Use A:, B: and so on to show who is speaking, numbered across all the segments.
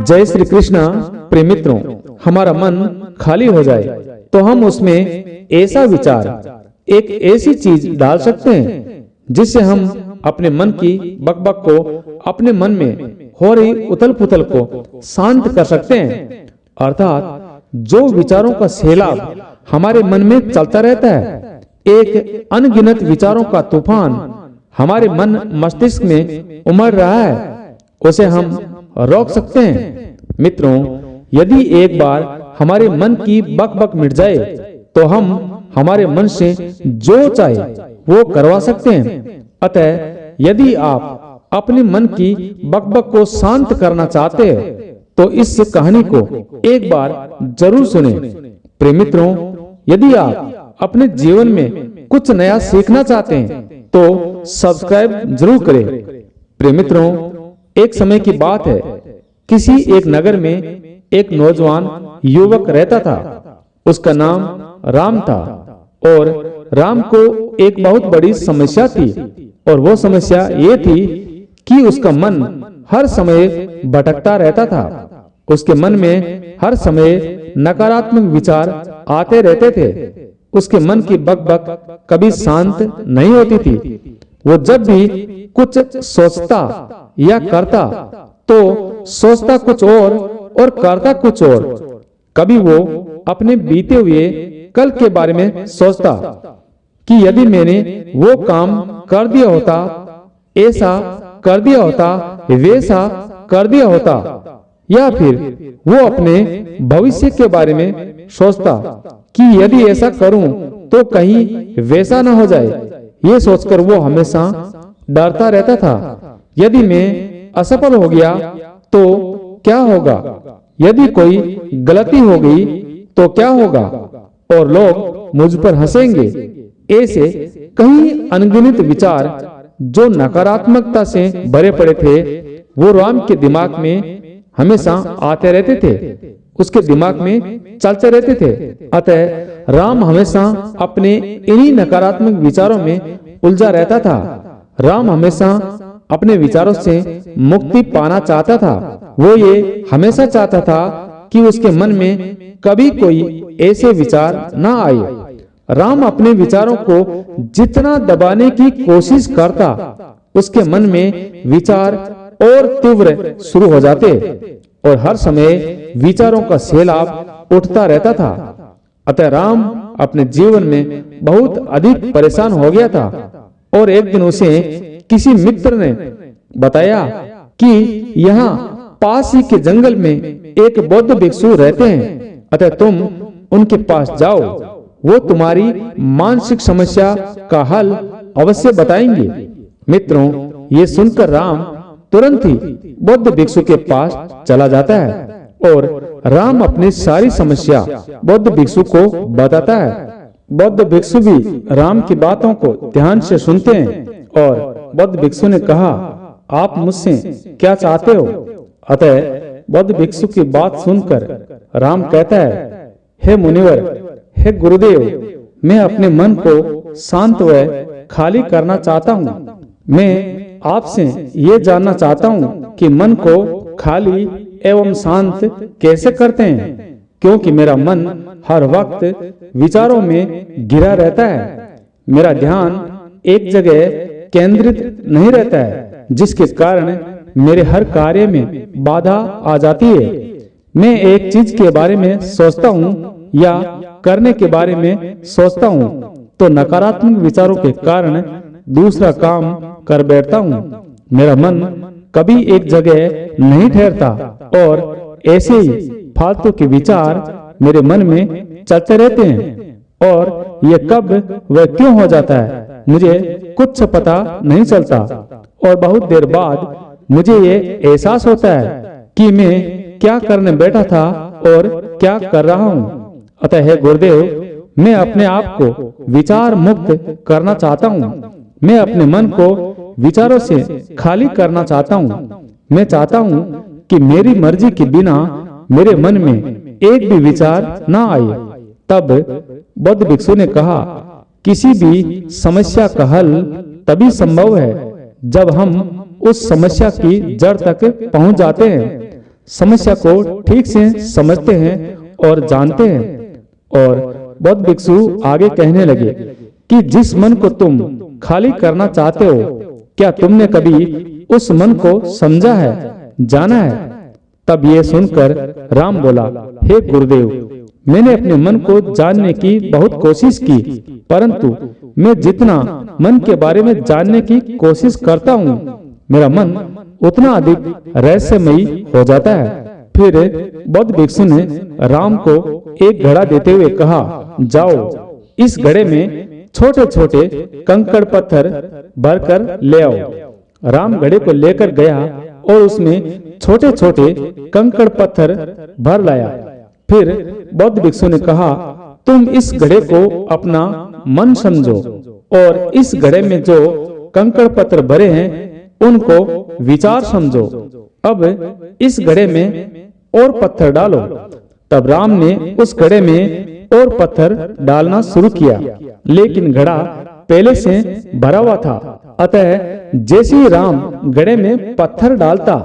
A: जय श्री कृष्ण। प्रिय मित्रों, हमारा मन खाली हो जाए तो हम उसमें ऐसा विचार, एक ऐसी चीज डाल सकते हैं जिससे हम अपने मन की बकबक को, अपने मन में हो रही उथल पुथल को शांत कर सकते हैं। अर्थात जो विचारों का सैलाब हमारे मन में चलता रहता है, एक अनगिनत विचारों का तूफान हमारे मन मस्तिष्क में उमड़ रहा है, उसे हम रोक सकते हैं। मित्रों, यदि एक बार हमारे मन की बकबक मिट जाए तो हम हमारे मन से जो चाहे वो करवा सकते हैं। अतः यदि आप अपने मन की बकबक को शांत करना चाहते हैं तो इस कहानी को एक बार जरूर सुने। प्रिय मित्रों, यदि आप अपने जीवन में कुछ नया सीखना चाहते हैं तो सब्सक्राइब जरूर करें। प्रिय मित्रों, एक समय की बात है, किसी एक नगर में एक नौजवान युवक रहता था। उसका नाम राम था और राम को एक बहुत बड़ी समस्या थी, और वो समस्या ये थी कि उसका मन हर समय भटकता रहता था। उसके मन में हर समय नकारात्मक विचार आते रहते थे। उसके मन की बकबक कभी शांत नहीं होती थी। वो जब भी कुछ सोचता या करता तो सोचता कुछ और करता कुछ और। कभी वो अपने बीते हुए कल के बारे में सोचता कि यदि मैंने वो काम कर दिया होता, ऐसा कर दिया होता, वैसा कर दिया होता, या फिर वो अपने भविष्य के बारे में सोचता कि यदि ऐसा करूं तो कहीं वैसा ना हो जाए। ये सोचकर वो हमेशा डरता रहता था, यदि मैं असफल हो गया तो क्या होगा, यदि कोई गलती हो गई तो क्या होगा, और लोग मुझ पर हंसेंगे। ऐसे कई अनगिनत विचार जो नकारात्मकता से भरे पड़े थे, वो राम के दिमाग में हमेशा आते रहते थे, उसके दिमाग में चलते रहते थे। अतः राम हमेशा अपने इन्हीं नकारात्मक विचारों में उलझा रहता था। राम हमेशा अपने विचारों से मुक्ति पाना चाहता था। वो ये हमेशा चाहता था कि उसके मन में कभी कोई ऐसे विचार ना आए। राम अपने विचारों को जितना दबाने की कोशिश करता, उसके मन में विचार और तीव्र शुरू हो जाते और हर समय विचारों का सैलाब उठता रहता था। अतः राम अपने जीवन में बहुत अधिक परेशान हो गया था, और एक दिन उसे किसी मित्र ने बताया कि यहाँ पास ही के जंगल में एक बौद्ध भिक्षु रहते हैं, अतः तुम उनके पास जाओ, वो तुम्हारी मानसिक समस्या का हल अवश्य बताएंगे। मित्रों, ये सुनकर राम तुरंत ही बौद्ध भिक्षु के पास चला जाता है और राम अपनी सारी समस्या बौद्ध भिक्षु को बताता है। बौद्ध भिक्षु भी राम की बातों को ध्यान से सुनते हैं, और बौद्ध भिक्षु ने कहा, आप मुझसे क्या चाहते हो? अतः बौद्ध भिक्षु की बात सुनकर राम कहता है, हे मुनिवर, हे गुरुदेव, मैं अपने मन को शांत व खाली करना चाहता हूँ। मैं आपसे ये जानना चाहता हूँ कि मन को खाली एवं शांत कैसे करते हैं, क्योंकि मेरा मन हर वक्त विचारों में घिरा रहता है। मेरा ध्यान एक जगह केंद्रित नहीं रहता है, जिसके कारण मेरे हर कार्य में बाधा आ जाती है। मैं एक चीज के बारे में सोचता हूँ या करने के बारे में सोचता हूँ तो नकारात्मक विचारों के कारण दूसरा काम कर बैठता हूँ। मेरा मन कभी एक जगह नहीं ठहरता, और ऐसे ही फालतू के विचार मेरे मन में चलते रहते हैं, और ये कब व क्यों हो जाता है मुझे कुछ पता नहीं चलता, और बहुत देर बाद मुझे ये एहसास होता है कि मैं क्या करने बैठा था और क्या कर रहा हूँ। अतः हे गुरुदेव, मैं अपने आप को विचार मुक्त करना चाहता हूँ। मैं अपने मन को विचारों से खाली करना चाहता हूँ। मैं चाहता हूँ कि मेरी मर्जी के बिना मेरे मन में एक भी विचार ना आए। तब बौद्ध भिक्षु ने कहा, किसी भी समस्या का हल तभी संभव है जब हम उस समस्या की जड़ तक पहुंच जाते हैं। समस्या को ठीक से समझते हैं और जानते हैं। और बौद्ध भिक्षु आगे कहने लगे कि जिस मन को तुम खाली करना चाहते हो, क्या तुमने कभी उस मन को समझा है, जाना है? तब ये सुनकर राम बोला, हे गुरुदेव, मैंने अपने मन को जानने की बहुत कोशिश की, परंतु मैं जितना मन के बारे में जानने की कोशिश करता हूँ, मेरा मन उतना अधिक रहस्यमयी हो जाता है। फिर बौद्ध भिक्षु ने राम को एक घड़ा देते हुए कहा, जाओ इस घड़े में छोटे छोटे कंकड़ पत्थर भरकर ले आओ। राम घड़े को लेकर गया और उसमें छोटे छोटे कंकड़ पत्थर भर लाया। फिर बौद्ध भिक्षु ने कहा, तुम इस घड़े को अपना मन समझो और इस घड़े में जो कंकड़ पत्थर भरे हैं उनको विचार समझो। अब इस घड़े में और पत्थर डालो। तब राम ने उस घड़े में और पत्थर डालना शुरू किया, लेकिन घड़ा पहले से भरा हुआ था। अतः जैसे ही राम घड़े में पत्थर डालता,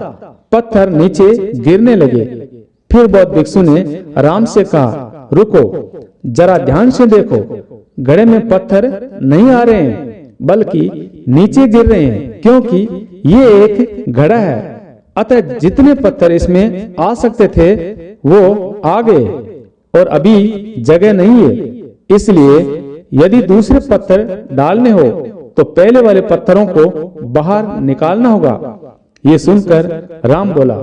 A: पत्थर नीचे गिरने लगे। फिर बौद्ध भिक्षु ने राम से कहा, रुको, जरा ध्यान से देखो, घड़े में पत्थर नहीं आ रहे हैं, बल्कि नीचे गिर रहे हैं, क्योंकि ये एक घड़ा है। अतः जितने पत्थर इसमें आ सकते थे वो आ गए और अभी जगह नहीं है। इसलिए यदि दूसरे पत्थर डालने हो तो पहले वाले पत्थरों को बाहर निकालना होगा। ये सुनकर राम बोला,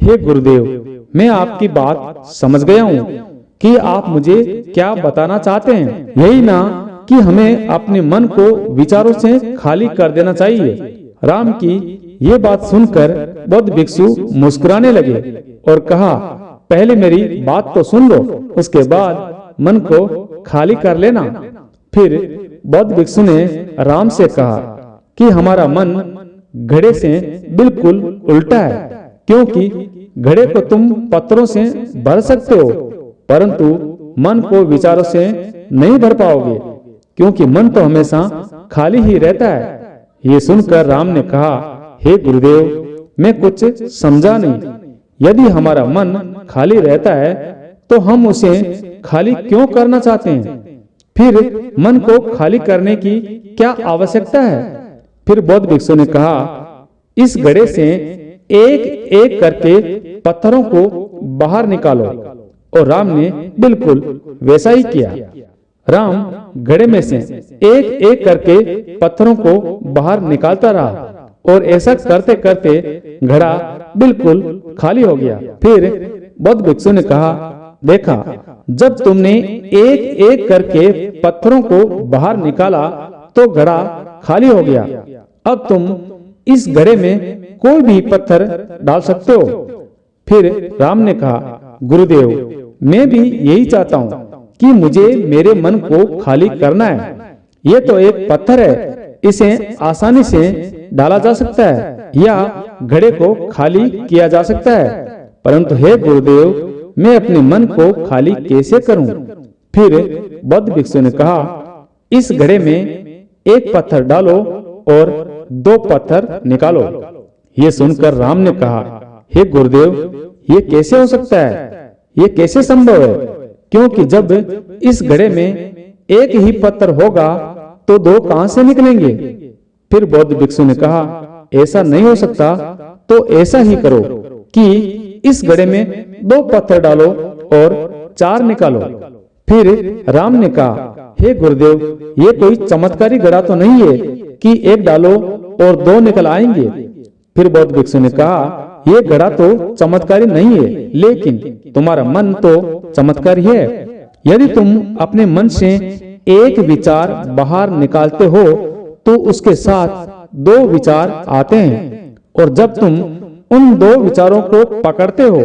A: हे गुरुदेव, मैं आपकी बात समझ गया हूँ कि आप मुझे क्या बताना चाहते हैं। यही ना कि हमें अपने मन को विचारों से खाली कर देना चाहिए। राम की ये बात सुनकर बौद्ध भिक्षु मुस्कुराने लगे और कहा, पहले मेरी बात तो सुन लो, उसके बाद मन को खाली कर लेना। फिर बौद्ध भिक्षु ने राम से कहा कि हमारा मन घड़े से बिल्कुल उल्टा है, क्योंकि घड़े को तुम पत्थरों से भर सकते हो, परंतु मन को विचारों से नहीं भर पाओगे, क्योंकि मन तो हमेशा खाली ही रहता है। ये सुनकर राम ने कहा, हे गुरुदेव, मैं कुछ समझा नहीं। यदि हमारा मन खाली रहता है तो हम उसे खाली क्यों करना चाहते हैं? फिर मन को खाली करने की क्या आवश्यकता है? फिर बौद्ध भिक्षु ने कहा, इस घड़े से एक एक करके पत्थरों को बाहर निकालो। और राम ने बिल्कुल वैसा ही किया। राम घड़े में से एक एक करके पत्थरों को बाहर निकालता रहा और ऐसा करते करते घड़ा बिल्कुल खाली हो गया। फिर बौद्ध भिक्षु ने कहा, देखा, जब तुमने एक एक करके पत्थरों को बाहर निकाला तो घड़ा खाली हो गया। अब तुम इस घड़े में कोई भी पत्थर डाल सकते हो। फिर राम ने कहा, गुरुदेव, मैं भी यही चाहता हूँ कि मुझे मेरे मन को खाली करना है। ये तो एक पत्थर है, इसे आसानी से डाला जा सकता है या घड़े को खाली किया जा सकता है, परंतु हे गुरुदेव, मैं अपने मन को खाली कैसे करूं? फिर बौद्ध भिक्षु ने कहा, इस घड़े में एक पत्थर डालो और 2 पत्थर निकालो। ये सुनकर राम ने कहा, हे गुरुदेव, ये कैसे हो सकता है? ये कैसे संभव है? क्योंकि जब इस घड़े में एक ही पत्थर होगा तो 2 कहां से निकलेंगे? फिर बौद्ध भिक्षु ने कहा, ऐसा नहीं हो सकता, तो ऐसा ही करो कि इस घड़े में 2 पत्थर डालो और 4 निकालो। फिर राम ने कहा, हे गुरुदेव, ये कोई चमत्कारी घड़ा तो नहीं है कि एक डालो और 2 निकल आएंगे। फिर बौद्ध भिक्षु ने कहा, ये घड़ा तो चमत्कारी नहीं है, लेकिन तुम्हारा मन तो चमत्कारी है। यदि तुम अपने मन से एक विचार बाहर निकालते हो तो उसके साथ 2 विचार आते हैं, और जब तुम उन 2 विचारों को पकड़ते हो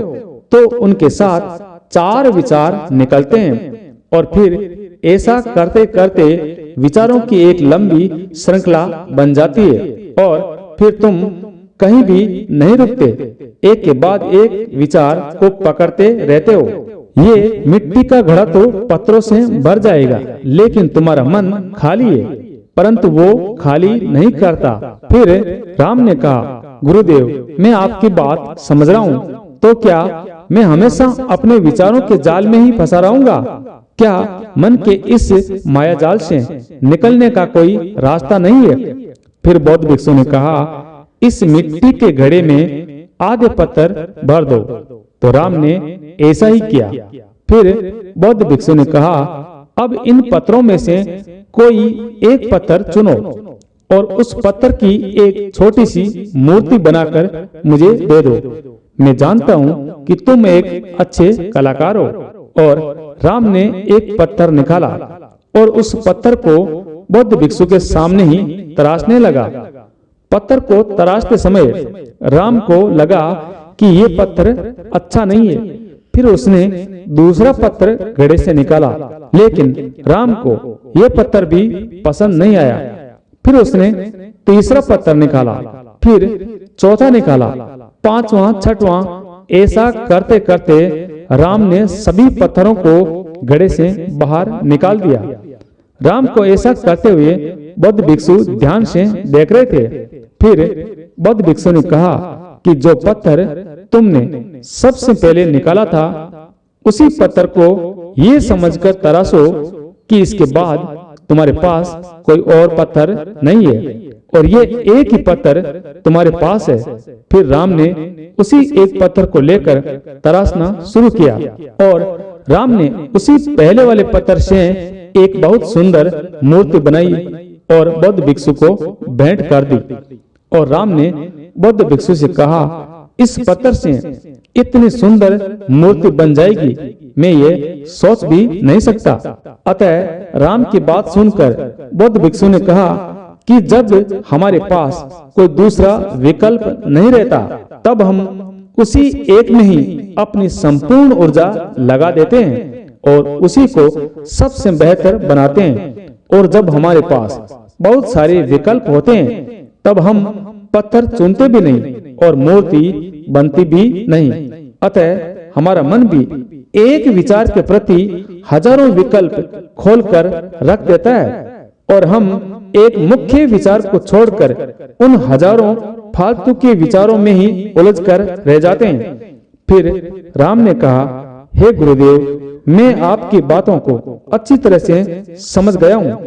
A: तो उनके साथ 4 विचार निकलते हैं, और फिर ऐसा करते करते विचारों की एक लंबी श्रृंखला बन जाती है और फिर तुम कहीं भी नहीं रुकते, एक के बाद एक विचार को पकड़ते रहते हो। ये मिट्टी का घड़ा तो पत्थरों से भर जाएगा, लेकिन तुम्हारा मन खाली है, परंतु वो खाली नहीं करता। फिर राम ने कहा, गुरुदेव, मैं आपकी बात समझ रहा हूँ, तो क्या मैं हमेशा अपने विचारों के जाल में ही फंसा रहूंगा? क्या मन के इस माया जाल से निकलने का कोई रास्ता नहीं है? फिर बौद्ध भिक्षु ने कहा, इस मिट्टी के घड़े में आधे पत्थर भर दो। तो राम ने ऐसा ही किया। फिर बौद्ध भिक्षु ने कहा, अब इन पत्थरों में से कोई एक पत्थर चुनो और उस पत्थर की एक छोटी सी मूर्ति बनाकर मुझे दे दो। मैं जानता हूँ कि तुम एक अच्छे कलाकार हो। और राम ने एक पत्थर निकाला और उस पत्थर को बौद्ध भिक्षु के सामने ही तराशने लगा। पत्थर को तराशते समय राम को लगा कि ये पत्थर अच्छा नहीं है। फिर उसने दूसरा पत्थर घड़े से निकाला, लेकिन राम को यह पत्थर भी पसंद नहीं आया। फिर उसने तीसरा पत्थर निकाला, फिर चौथा निकाला, पांचवा, छठवां, ऐसा करते करते राम ने सभी पत्थरों को घड़े से बाहर निकाल दिया। राम को ऐसा करते हुए बौद्ध भिक्षु ध्यान से देख रहे थे। फिर बौद्ध भिक्षु ने कहा कि जो पत्थर तुमने सबसे पहले निकाला था, उसी पत्थर को ये समझकर तराशो कि इसके बाद तुम्हारे पास कोई और पत्थर नहीं है और ये एक ही पत्थर तुम्हारे पास है। फिर राम ने उसी एक पत्थर को लेकर तराशना शुरू किया और राम ने उसी पहले वाले पत्थर से एक बहुत सुंदर मूर्ति बनाई और बौद्ध भिक्षु को भेंट कर दी। और राम ने बौद्ध भिक्षु से कहा, इस पत्थर से इतनी सुंदर मूर्ति बन जाएगी, मैं ये सोच भी नहीं सकता। अतः राम की बात सुनकर बौद्ध भिक्षु ने कहा कि जब हमारे पास कोई दूसरा विकल्प नहीं रहता, तब हम उसी एक में ही अपनी संपूर्ण ऊर्जा लगा देते हैं और उसी को सबसे बेहतर बनाते हैं। और जब हमारे पास बहुत सारे विकल्प होते हैं, तब हम पत्थर चुनते भी नहीं और मूर्ति बनती भी नहीं। अतः हमारा मन भी एक विचार के प्रति हजारों विकल्प खोलकर रख देता है और हम एक मुख्य विचार को छोड़कर उन हजारों फालतू के विचारों में ही उलझकर रह जाते हैं। फिर राम ने कहा, हे गुरुदेव, मैं आपकी बातों को अच्छी तरह से समझ गया हूँ,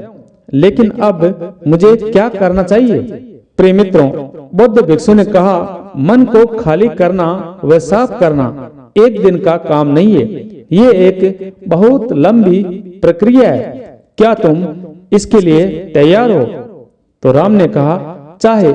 A: लेकिन अब मुझे क्या करना चाहिए? प्रिय मित्रों, बौद्ध भिक्षु ने कहा, मन को खाली करना व साफ करना एक दिन का काम नहीं है। ये एक बहुत लंबी प्रक्रिया है। क्या तुम इसके लिए तैयार हो? तो राम ने कहा, चाहे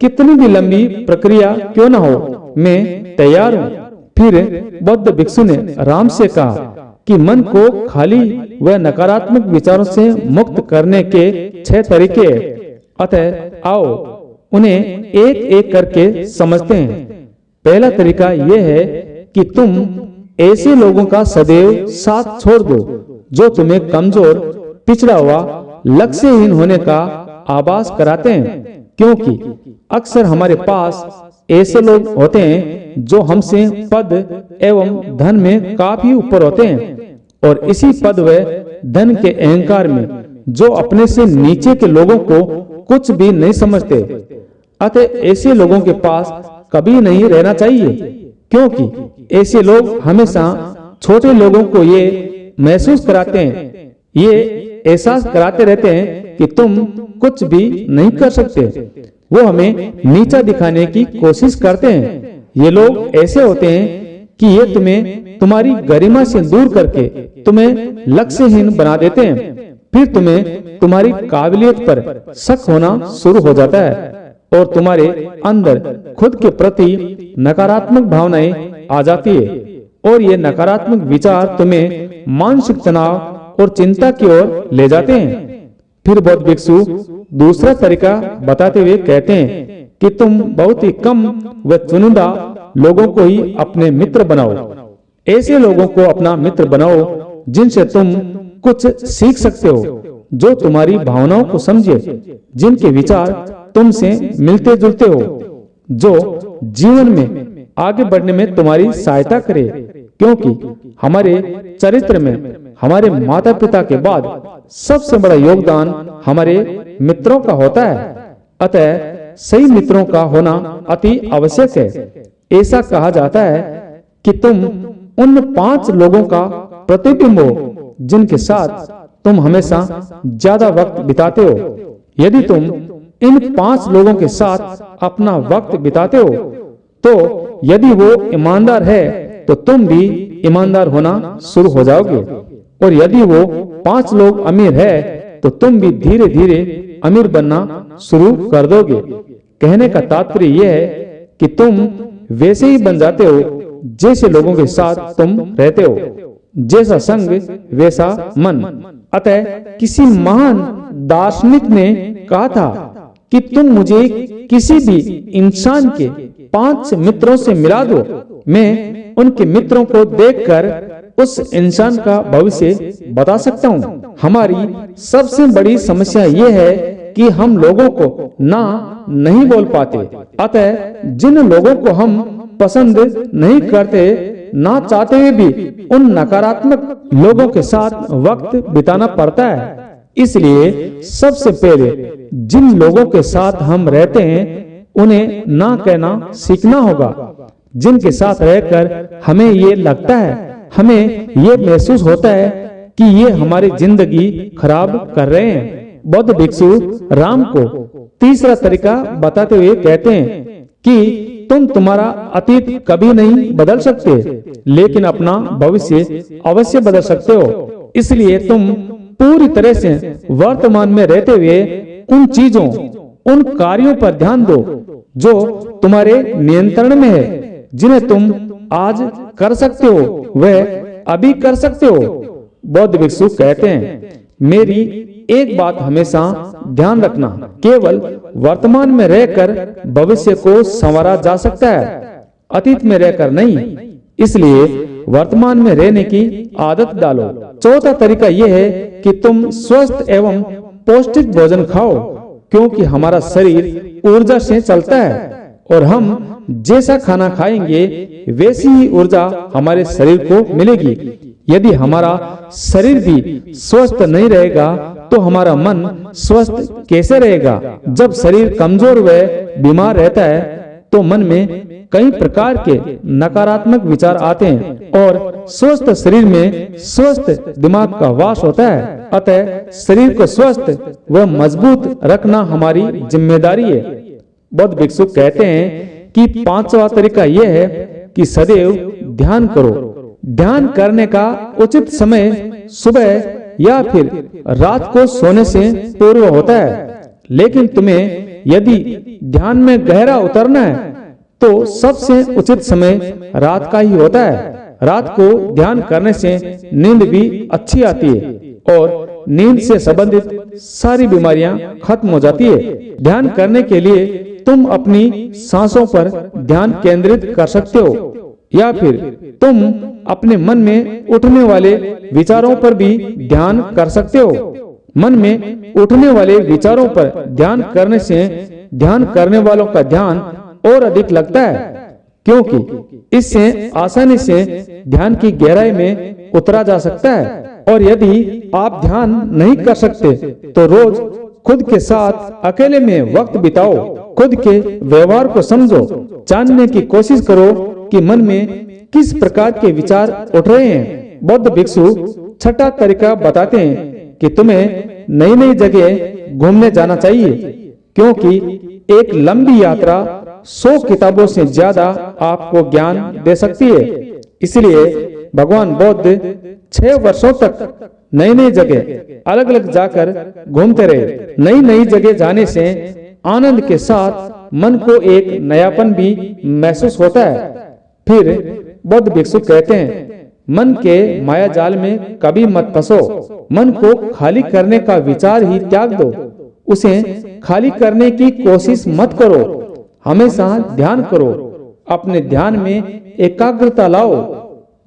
A: कितनी भी लंबी प्रक्रिया क्यों न हो, मैं तैयार हूँ। फिर बौद्ध भिक्षु ने राम से कहा कि मन को खाली व नकारात्मक विचारों से मुक्त करने के 6 तरीके हैं। अतः आओ उन्हें एक एक करके समझते हैं। पहला तरीका यह है कि तुम ऐसे लोगों का सदैव साथ छोड़ दो जो तुम्हें कमजोर, पिछड़ा हुआ, लक्ष्यहीन होने का आभास कराते हैं, क्योंकि अक्सर हमारे पास ऐसे लोग होते हैं जो हमसे पद एवं धन में काफी ऊपर होते हैं और इसी पद व धन के अहंकार में जो अपने से नीचे के लोगों को कुछ भी नहीं समझते। अतः ऐसे लोगों के पास कभी नहीं रहना चाहिए, क्योंकि ऐसे लोग हमेशा छोटे लोगों को ये महसूस कराते हैं, ये एहसास कराते रहते हैं कि तुम कुछ भी नहीं कर सकते। वो हमें नीचा दिखाने की कोशिश करते हैं। ये लोग ऐसे होते हैं कि ये तुम्हें तुम्हारी गरिमा से दूर करके तुम्हें लक्ष्यहीन बना देते हैं। फिर तुम्हें तुम्हारी काबिलियत पर शक होना शुरू हो जाता है और तुम्हारे अंदर खुद के प्रति नकारात्मक भावनाएं आ जाती है और ये नकारात्मक विचार तुम्हें मानसिक तनाव और चिंता की ओर ले जाते हैं। फिर बौद्ध भिक्षु दूसरा तरीका बताते हुए कहते हैं कि तुम बहुत ही कम व चुनिंदा लोगों को ही अपने मित्र बनाओ। ऐसे लोगों को अपना मित्र बनाओ जिनसे तुम कुछ सीख सकते हो, जो तुम्हारी भावनाओं को समझे, जिनके विचार तुमसे मिलते जुलते हो, जो जीवन में आगे बढ़ने में तुम्हारी सहायता करे, क्योंकि हमारे चरित्र में हमारे माता पिता के बाद सबसे बड़ा योगदान हमारे मित्रों का होता है। अतः सही मित्रों का होना अति आवश्यक है। ऐसा कहा जाता है कि तुम उन 5 लोगों का प्रतिबिंब हो जिनके साथ तुम हमेशा ज्यादा वक्त बिताते हो। यदि तुम इन 5 लोगों के साथ अपना वक्त बिताते हो तो यदि वो ईमानदार है तो तुम भी ईमानदार होना शुरू हो जाओगे, और यदि वो 5 लोग अमीर है तो तुम भी धीरे धीरे अमीर बनना शुरू कर दोगे। कहने का तात्पर्य यह है कि तुम वैसे ही बन जाते हो जैसे लोगों के साथ तुम रहते हो, जैसा संग वैसा मन। अतः किसी महान दार्शनिक ने कहा था कि तुम मुझे किसी भी इंसान के 5 मित्रों से मिला दो, मैं उनके मित्रों को देखकर उस इंसान का भविष्य बता सकता हूँ। हमारी सबसे बड़ी समस्या यह है कि हम लोगों को ना नहीं बोल पाते। अतः जिन लोगों को हम पसंद नहीं करते, ना चाहते हुए भी उन नकारात्मक लोगों के साथ वक्त बिताना पड़ता है। इसलिए सबसे पहले जिन लोगों के साथ हम रहते हैं उन्हें ना कहना सीखना होगा। जिनके साथ रहकर हमें ये लगता है, हमें ये महसूस होता है कि ये हमारी जिंदगी खराब कर रहे हैं। बौद्ध भिक्षु राम को तीसरा तरीका बताते हुए कहते हैं कि तुम तुम्हारा अतीत कभी नहीं बदल सकते, लेकिन अपना भविष्य अवश्य बदल सकते हो। इसलिए तुम पूरी तरह से वर्तमान में रहते हुए उन चीजों, उन कार्यों पर ध्यान दो जो तुम्हारे नियंत्रण में है, जिन्हें तुम आज कर सकते हो वह अभी कर सकते हो। बौद्ध भिक्षु कहते हैं, मेरी एक बात हमेशा ध्यान रखना, केवल वर्तमान में रहकर भविष्य को संवारा जा सकता है, अतीत में रहकर नहीं। इसलिए वर्तमान में रहने की आदत डालो। चौथा तरीका यह है कि तुम स्वस्थ एवं पौष्टिक भोजन खाओ, क्योंकि हमारा शरीर ऊर्जा से चलता है और हम जैसा खाना खाएंगे वैसी ही ऊर्जा हमारे शरीर को मिलेगी। यदि हमारा शरीर भी स्वस्थ नहीं रहेगा तो हमारा मन स्वस्थ कैसे रहेगा। जब शरीर कमजोर व बीमार रहता है तो मन में कई प्रकार के नकारात्मक विचार आते हैं और स्वस्थ शरीर में स्वस्थ दिमाग का वास होता है। अतः शरीर को स्वस्थ व मजबूत रखना हमारी जिम्मेदारी है। बौद्ध भिक्षु कहते हैं कि 5वां तरीका यह है कि सदैव ध्यान करो। ध्यान करने का उचित समय सुबह या फिर रात को सोने से पूर्व होता है, लेकिन तुम्हें यदि ध्यान में गहरा उतरना है तो सबसे उचित समय रात का ही होता है। रात को ध्यान करने से नींद भी अच्छी आती है और नींद से संबंधित सारी बीमारियां खत्म हो जाती है। ध्यान करने के लिए तुम अपनी सांसों पर ध्यान केंद्रित कर सकते हो, या फिर तुम अपने मन में उठने वाले विचारों पर भी ध्यान कर सकते हो। मन में उठने वाले विचारों पर ध्यान करने से ध्यान करने वालों का ध्यान और अधिक लगता है, क्योंकि इससे आसानी से ध्यान की गहराई में उतरा जा सकता है। और यदि आप ध्यान नहीं कर सकते तो रोज खुद के साथ अकेले में वक्त बिताओ, खुद के व्यवहार को समझो, जानने की कोशिश करो कि मन में किस प्रकार के विचार उठ रहे हैं। बौद्ध भिक्षु 6ठा तरीका बताते हैं कि तुम्हें नई नई जगह घूमने जाना चाहिए, क्योंकि एक लंबी यात्रा 100 किताबों से ज्यादा आपको ज्ञान दे सकती है। इसलिए भगवान बुद्ध 6 वर्षों तक नई नई जगह अलग अलग जाकर घूमते रहे। नई नई जगह जाने से आनंद के साथ मन को एक नयापन भी महसूस होता है। फिर बौद्ध भिक्षु कहते हैं, मन के माया जाल में कभी मत फंसो। मन को खाली करने का विचार ही त्याग दो, उसे खाली करने की कोशिश मत करो। हमेशा ध्यान करो, अपने ध्यान में एकाग्रता लाओ,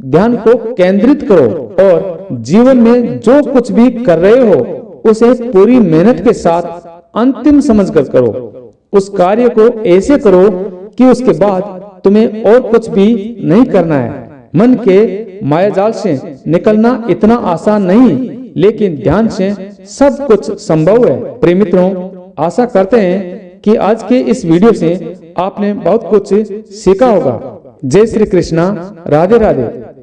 A: ध्यान को केंद्रित करो और जीवन में जो कुछ भी कर रहे हो उसे पूरी मेहनत के साथ अंतिम समझकर करो। उस कार्य को ऐसे करो कि उसके बाद तुम्हें और कुछ भी नहीं करना है। मन के मायाजाल से निकलना इतना आसान नहीं, लेकिन ध्यान से सब कुछ संभव है। प्रिय मित्रों, आशा करते हैं कि आज के इस वीडियो से आपने बहुत कुछ सीखा होगा। जय श्री कृष्णा। राधे राधे।